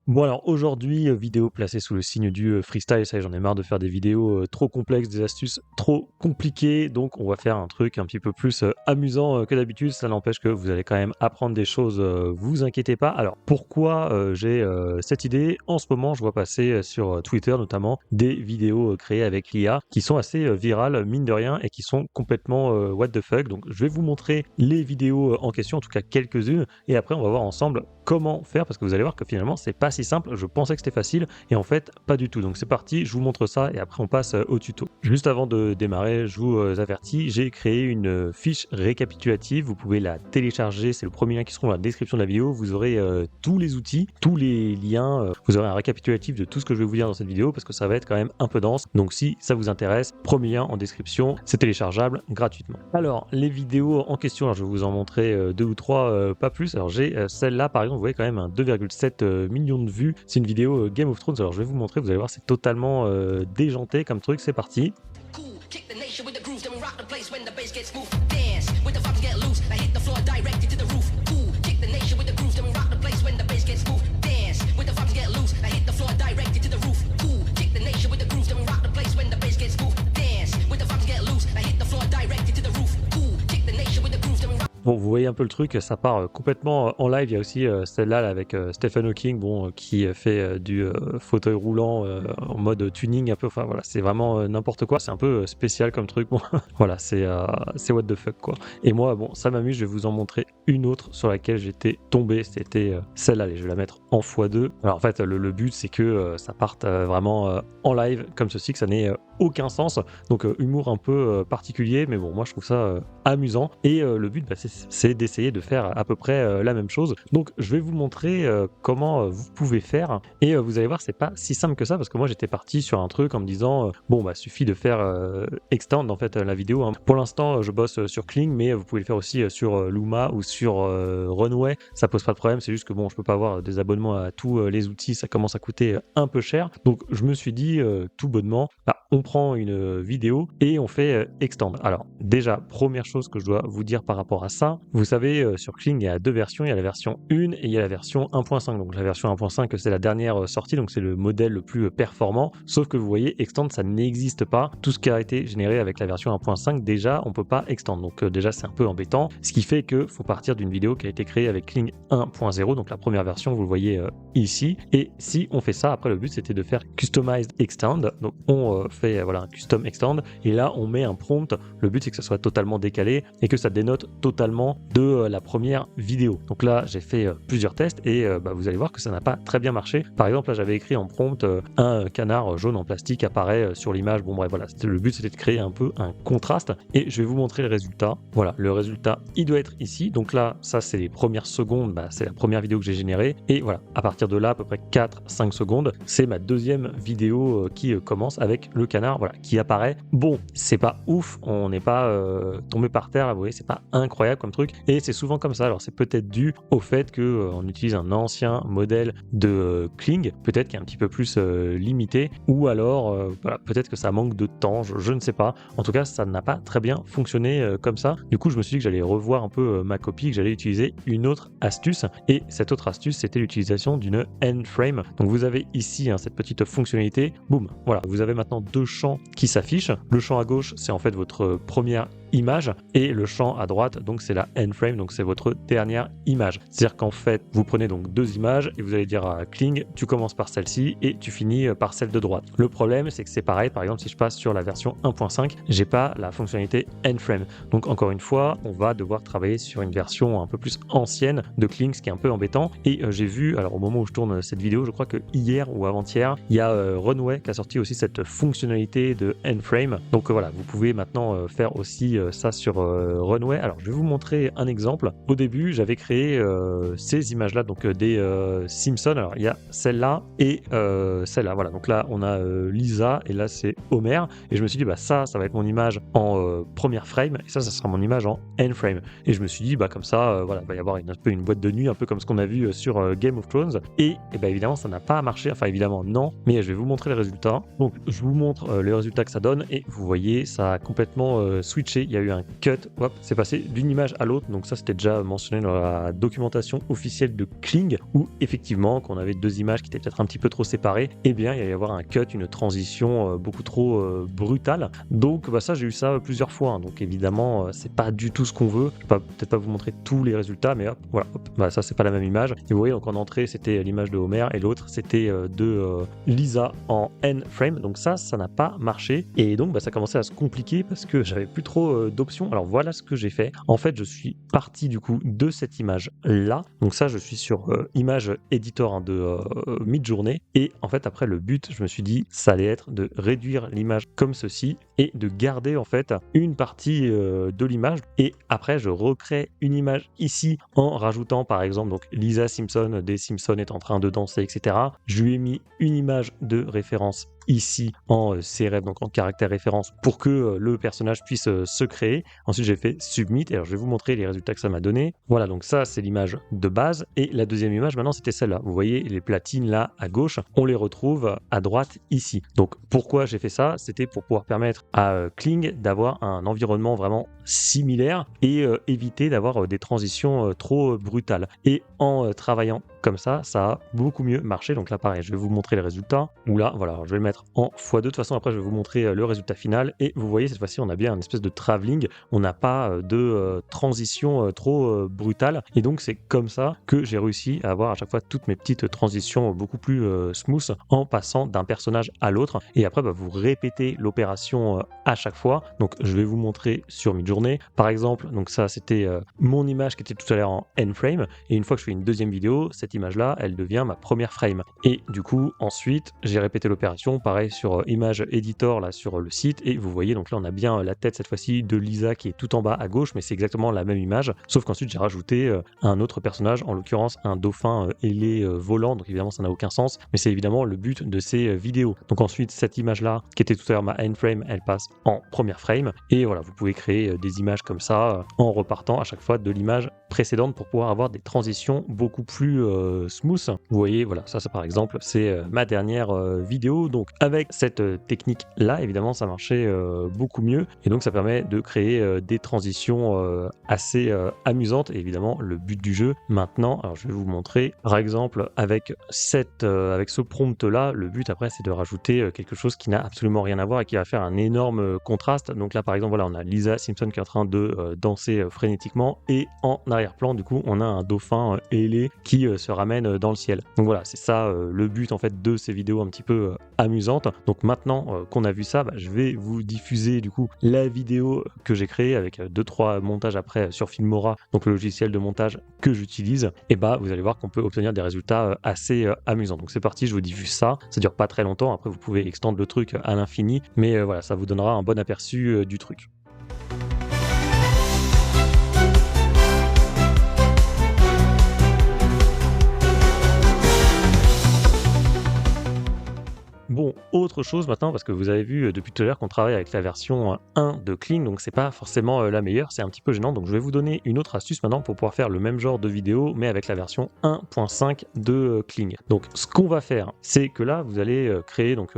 Bon alors aujourd'hui, vidéo placée sous le signe du, freestyle. Ça y est, j'en ai marre de faire des vidéos, trop complexes, des astuces trop compliquées, donc on va faire un truc un petit peu plus, amusant, que d'habitude. Ça n'empêche que vous allez quand même apprendre des choses, vous inquiétez pas. Alors pourquoi, j'ai, cette idée? En ce moment, je vois passer, sur, Twitter notamment, des vidéos, créées avec l'IA qui sont assez, virales, mine de rien et qui sont complètement, what the fuck. Donc je vais vous montrer les vidéos, en question, en tout cas quelques-unes et après on va voir ensemble comment faire parce que vous allez voir que finalement c'est pas si simple. Je pensais que c'était facile et en fait pas du tout. Donc c'est parti, je vous montre ça et après on passe au tuto. Juste avant de démarrer, je vous avertis, j'ai créé une fiche récapitulative. Vous pouvez la télécharger, c'est le premier lien qui se trouve dans la description de la vidéo. Vous aurez tous les outils, tous les liens. Vous aurez un récapitulatif de tout ce que je vais vous dire dans cette vidéo parce que ça va être quand même un peu dense. Donc si ça vous intéresse, premier lien en description, c'est téléchargeable gratuitement. Alors les vidéos en question, alors, je vais vous en montrer deux ou trois, pas plus. Alors j'ai celle-là par exemple, vous voyez quand même un 2,7 millions de vues. C'est une vidéo Game of Thrones. Alors je vais vous montrer, vous allez voir, c'est totalement déjanté comme truc. C'est parti. Bon, vous voyez un peu le truc, ça part complètement en live. Il y a aussi celle-là là, avec Stephen Hawking, bon, qui fait du fauteuil roulant en mode tuning un peu. Enfin voilà, c'est vraiment n'importe quoi. C'est un peu spécial comme truc. Bon, voilà, c'est what the fuck quoi. Et moi, bon, ça m'amuse. Je vais vous en montrer une autre sur laquelle j'étais tombé. C'était celle-là. Allez, je vais la mettre en x2. Alors en fait, le but c'est que ça parte vraiment en live comme ceci, que ça n'ait aucun sens. Donc humour un peu particulier, mais bon, moi je trouve ça amusant. Et le but, c'est d'essayer de faire à peu près la même chose. Donc je vais vous montrer comment vous pouvez faire. Et vous allez voir, c'est pas si simple que ça, parce que moi j'étais parti sur un truc en me disant bon bah suffit de faire extend en fait la vidéo, hein. Pour l'instant je bosse sur Kling, mais vous pouvez le faire aussi sur Luma ou sur Runway. Ça pose pas de problème, c'est juste que bon, je peux pas avoir des abonnements à tous les outils, ça commence à coûter un peu cher. Donc je me suis dit tout bonnement, bah, on prend une vidéo et on fait extend. Alors déjà, première chose que je dois vous dire par rapport à ça, vous savez, sur Kling il y a deux versions, il y a la version 1 et il y a la version 1.5. Donc la version 1.5 c'est la dernière sortie, donc c'est le modèle le plus performant, sauf que vous voyez, extend ça n'existe pas. Tout ce qui a été généré avec la version 1.5, déjà on peut pas extend, donc déjà c'est un peu embêtant, ce qui fait que faut partir d'une vidéo qui a été créée avec Kling 1.0, donc la première version, vous le voyez ici. Et si on fait ça, après le but c'était de faire customized extend, donc on fait voilà un custom extend et là on met un prompt. Le but c'est que ça soit totalement décalé et que ça dénote totalement de la première vidéo. Donc là j'ai fait plusieurs tests et vous allez voir que ça n'a pas très bien marché. Par exemple là j'avais écrit en prompt un canard jaune en plastique apparaît sur l'image. Bon bref voilà, le but c'était de créer un peu un contraste et je vais vous montrer le résultat. Voilà, le résultat il doit être ici. Donc là ça c'est les premières secondes, c'est la première vidéo que j'ai générée et voilà, à partir de là à peu près 4-5 secondes c'est ma deuxième vidéo qui commence avec le canard voilà qui apparaît. Bon, c'est pas ouf, on n'est pas tombé par terre là, vous voyez, c'est pas incroyable comme truc et c'est souvent comme ça. Alors c'est peut-être dû au fait que on utilise un ancien modèle de Kling, peut-être qui est un petit peu plus limité, ou alors voilà, peut-être que ça manque de temps, je ne sais pas. En tout cas, ça n'a pas très bien fonctionné comme ça. Du coup, je me suis dit que j'allais revoir un peu ma copie, que j'allais utiliser une autre astuce et cette autre astuce, c'était l'utilisation d'une N-frame. Donc vous avez ici cette petite fonctionnalité, boum, voilà, vous avez maintenant deux champs qui s'affichent. Le champ à gauche, c'est en fait votre première image et le champ à droite donc c'est la N-frame, donc c'est votre dernière image. C'est-à-dire qu'en fait vous prenez donc deux images et vous allez dire à Kling tu commences par celle-ci et tu finis par celle de droite. Le problème c'est que c'est pareil, par exemple si je passe sur la version 1.5 j'ai pas la fonctionnalité N-frame, donc encore une fois on va devoir travailler sur une version un peu plus ancienne de Kling, ce qui est un peu embêtant. Et j'ai vu, alors au moment où je tourne cette vidéo, je crois que hier ou avant-hier il y a Runway qui a sorti aussi cette fonctionnalité de N-frame, donc voilà, vous pouvez maintenant faire aussi ça sur Runway. Alors je vais vous montrer un exemple. Au début j'avais créé ces images là, donc des Simpsons. Alors il y a celle-là et celle-là, voilà, donc là on a Lisa et là c'est Homer et je me suis dit ça va être mon image en première frame et ça sera mon image en end frame. Et je me suis dit comme ça voilà, il va y avoir un peu une boîte de nuit un peu comme ce qu'on a vu sur Game of Thrones et évidemment ça n'a pas marché, enfin évidemment non, mais je vais vous montrer les résultats. Donc je vous montre les résultats que ça donne et vous voyez ça a complètement switché. il y a eu un cut, hop, c'est passé d'une image à l'autre, donc ça c'était déjà mentionné dans la documentation officielle de Kling, où effectivement, quand on avait deux images qui étaient peut-être un petit peu trop séparées, eh bien il y allait y avoir un cut, une transition beaucoup trop brutale. Donc ça, j'ai eu ça plusieurs fois, hein. Donc évidemment, c'est pas du tout ce qu'on veut. Je vais peut-être pas vous montrer tous les résultats, mais hop, voilà, hop, ça c'est pas la même image. Et vous voyez, donc en entrée, c'était l'image de Homer et l'autre, c'était de Lisa en N-frame. Donc ça n'a pas marché. Et donc ça commençait à se compliquer parce que j'avais plus trop d'options. Alors voilà ce que j'ai fait. En fait, je suis parti du coup de cette image-là. Donc ça, je suis sur image editor, hein, de Midjourney. Et en fait, après, le but, je me suis dit, ça allait être de réduire l'image comme ceci et de garder en fait une partie de l'image. Et après, je recrée une image ici en rajoutant par exemple donc Lisa Simpson des Simpsons est en train de danser, etc. Je lui ai mis une image de référence ici en CRF, donc en caractère référence, pour que le personnage puisse se créer. Ensuite, j'ai fait Submit, et alors je vais vous montrer les résultats que ça m'a donné. Voilà, donc ça, c'est l'image de base, et la deuxième image, maintenant, c'était celle-là. Vous voyez, les platines, là, à gauche, on les retrouve à droite, ici. Donc, pourquoi j'ai fait ça? C'était pour pouvoir permettre à Kling d'avoir un environnement vraiment similaire et éviter d'avoir des transitions trop brutales. Et en travaillant comme ça a beaucoup mieux marché. Donc là, pareil, je vais vous montrer les résultats. Ou là, voilà, je vais le mettre en x2. De toute façon, après, je vais vous montrer le résultat final. Et vous voyez, cette fois-ci, on a bien une espèce de travelling. On n'a pas de transition trop brutale. Et donc, c'est comme ça que j'ai réussi à avoir à chaque fois toutes mes petites transitions beaucoup plus smooth en passant d'un personnage à l'autre. Et après, vous répétez l'opération à chaque fois. Donc, je vais vous montrer sur Midjourney. Par exemple, donc ça, c'était mon image qui était tout à l'heure en N-frame. Et une fois que je fais une deuxième vidéo, cette image-là, elle devient ma première frame. Et du coup, ensuite, j'ai répété l'opération, pareil sur Image Editor, là, sur le site, et vous voyez, donc là, on a bien la tête, cette fois-ci, de Lisa, qui est tout en bas à gauche, mais c'est exactement la même image, sauf qu'ensuite, j'ai rajouté un autre personnage, en l'occurrence, un dauphin ailé volant, donc évidemment, ça n'a aucun sens, mais c'est évidemment le but de ces vidéos. Donc ensuite, cette image-là, qui était tout à l'heure ma N-frame, elle passe en première frame, et voilà, vous pouvez créer des images comme ça, en repartant à chaque fois de l'image précédente pour pouvoir avoir des transitions beaucoup plus smooth. Vous voyez, voilà, ça par exemple, c'est ma dernière vidéo. Donc avec cette technique là, évidemment, ça marchait beaucoup mieux, et donc ça permet de créer des transitions assez amusantes. Et évidemment, le but du jeu maintenant, alors je vais vous montrer, par exemple avec avec ce prompt là, le but après c'est de rajouter quelque chose qui n'a absolument rien à voir et qui va faire un énorme contraste. Donc là par exemple, voilà, on a Lisa Simpson qui est en train de danser frénétiquement, et en arrière-plan du coup on a un dauphin ailé qui se ramène dans le ciel. Donc voilà, c'est ça le but en fait de ces vidéos un petit peu amusantes. Donc maintenant qu'on a vu ça, je vais vous diffuser du coup la vidéo que j'ai créée avec 2-3 montages après sur Filmora, donc le logiciel de montage que j'utilise. Et vous allez voir qu'on peut obtenir des résultats assez amusants. Donc c'est parti, je vous diffuse ça. Ça dure pas très longtemps, après vous pouvez extendre le truc à l'infini, mais voilà, ça vous donnera un bon aperçu du truc. Bon, autre chose maintenant, parce que vous avez vu depuis tout à l'heure qu'on travaille avec la version 1 de Kling, donc c'est pas forcément la meilleure, c'est un petit peu gênant, donc je vais vous donner une autre astuce maintenant pour pouvoir faire le même genre de vidéo, mais avec la version 1.5 de Kling. Donc ce qu'on va faire, c'est que là, vous allez créer donc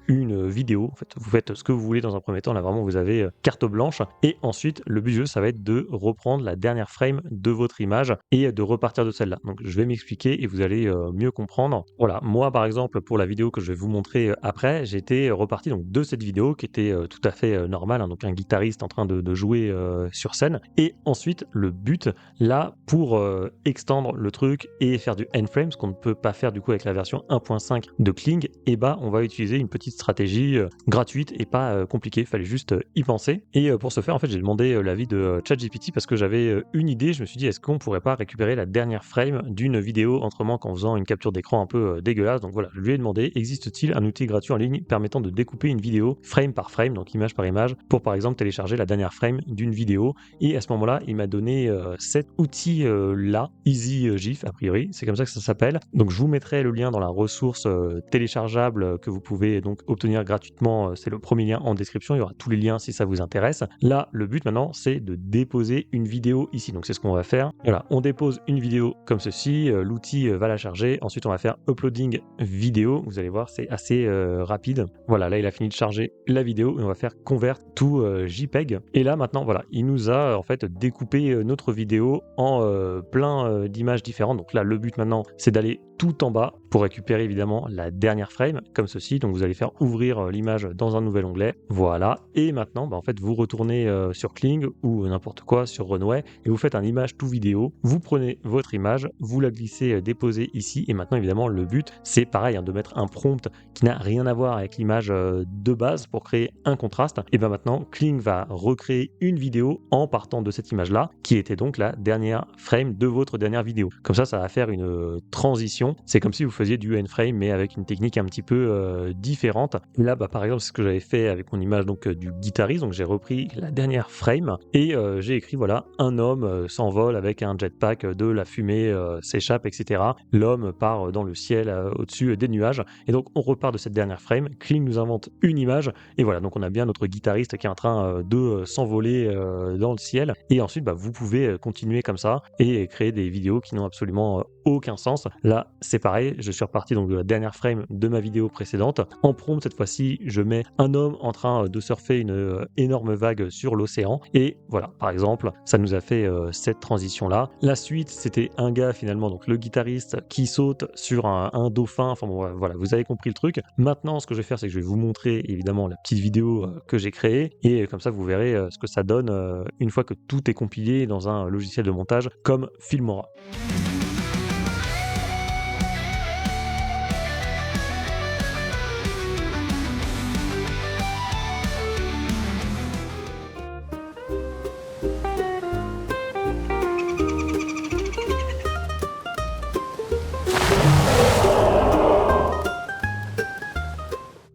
une vidéo, en fait, vous faites ce que vous voulez dans un premier temps, là vraiment vous avez carte blanche, et ensuite le but du jeu, ça va être de reprendre la dernière frame de votre image et de repartir de celle-là. Donc je vais m'expliquer et vous allez mieux comprendre. Voilà, moi par exemple, pour la vidéo que je vais vous montrer après, j'étais reparti donc de cette vidéo qui était tout à fait normale, hein, donc un guitariste en train de jouer sur scène. Et ensuite, le but là, pour extendre le truc et faire du N-frame, ce qu'on ne peut pas faire du coup avec la version 1.5 de Kling, on va utiliser une petite stratégie gratuite et pas compliquée. Il fallait juste y penser. Et pour ce faire, en fait, j'ai demandé l'avis de ChatGPT parce que j'avais une idée. Je me suis dit, est-ce qu'on pourrait pas récupérer la dernière frame d'une vidéo autrement qu'en faisant une capture d'écran un peu dégueulasse. Donc voilà, je lui ai demandé, existe-t-il un outil gratuit en ligne permettant de découper une vidéo frame par frame, donc image par image, pour par exemple télécharger la dernière frame d'une vidéo. Et à ce moment-là, il m'a donné cet outil-là, Easy GIF, a priori, c'est comme ça que ça s'appelle. Donc je vous mettrai le lien dans la ressource téléchargeable que vous pouvez donc obtenir gratuitement. C'est le premier lien en description, il y aura tous les liens si ça vous intéresse. Là, le but maintenant, c'est de déposer une vidéo ici. Donc c'est ce qu'on va faire. Voilà, on dépose une vidéo comme ceci, l'outil va la charger. Ensuite, on va faire uploading vidéo. Vous allez voir, c'est assez rapide. Voilà, là il a fini de charger la vidéo et on va faire convert to JPEG. Et là maintenant voilà, il nous a en fait découpé notre vidéo en plein d'images différentes. Donc là le but maintenant c'est d'aller tout en bas pour récupérer évidemment la dernière frame comme ceci. Donc vous allez faire ouvrir l'image dans un nouvel onglet. Voilà. Et maintenant en fait vous retournez sur Kling ou n'importe quoi sur Runway et vous faites un image to vidéo. Vous prenez votre image, vous la glissez, déposez ici et maintenant évidemment le but c'est pareil de mettre un prompt qui n'a rien à voir avec l'image de base pour créer un contraste. Et bien maintenant Kling va recréer une vidéo en partant de cette image là qui était donc la dernière frame de votre dernière vidéo. Comme ça va faire une transition. C'est comme si vous faisiez du N-frame mais avec une technique un petit peu différente. Là par exemple c'est ce que j'avais fait avec mon image donc du guitariste. Donc j'ai repris la dernière frame et j'ai écrit voilà un homme s'envole avec un jetpack, de la fumée s'échappe, etc. L'homme part dans le ciel au-dessus des nuages et donc on repart de cette dernière frame. Kling nous invente une image et voilà donc on a bien notre guitariste qui est en train de s'envoler dans le ciel et ensuite vous pouvez continuer comme ça et créer des vidéos qui n'ont absolument aucun sens. Là c'est pareil, je suis reparti donc de la dernière frame de ma vidéo précédente. En prompt cette fois-ci je mets un homme en train de surfer une énorme vague sur l'océan et voilà par exemple ça nous a fait cette transition là. La suite c'était un gars finalement donc le guitariste qui saute sur un dauphin. Enfin bon, voilà vous avez compris le truc. Maintenant ce que je vais faire c'est que je vais vous montrer évidemment la petite vidéo que j'ai créée et comme ça vous verrez ce que ça donne une fois que tout est compilé dans un logiciel de montage comme Filmora.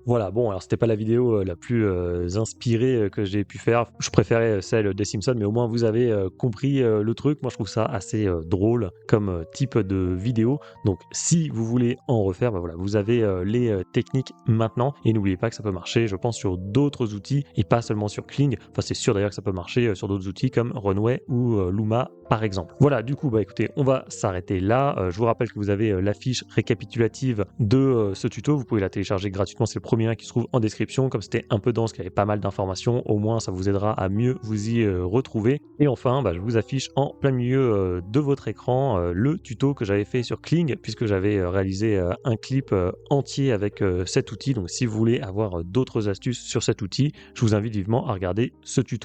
Voilà, bon, alors c'était pas la vidéo la plus inspirée que j'ai pu faire. Je préférais celle des Simpsons, mais au moins vous avez compris le truc. Moi, je trouve ça assez drôle comme type de vidéo. Donc, si vous voulez en refaire, voilà, vous avez les techniques maintenant. Et n'oubliez pas que ça peut marcher, je pense, sur d'autres outils et pas seulement sur Kling. Enfin, c'est sûr d'ailleurs que ça peut marcher sur d'autres outils comme Runway ou Luma, par exemple. Voilà, du coup, écoutez, on va s'arrêter là. Je vous rappelle que vous avez la fiche récapitulative de ce tuto. Vous pouvez la télécharger gratuitement. C'est le premier lien qui se trouve en description. Comme c'était un peu dense, qu'il y avait pas mal d'informations, au moins ça vous aidera à mieux vous y retrouver. Et enfin, je vous affiche en plein milieu de votre écran le tuto que j'avais fait sur Kling, puisque j'avais réalisé un clip entier avec cet outil. Donc si vous voulez avoir d'autres astuces sur cet outil, je vous invite vivement à regarder ce tuto.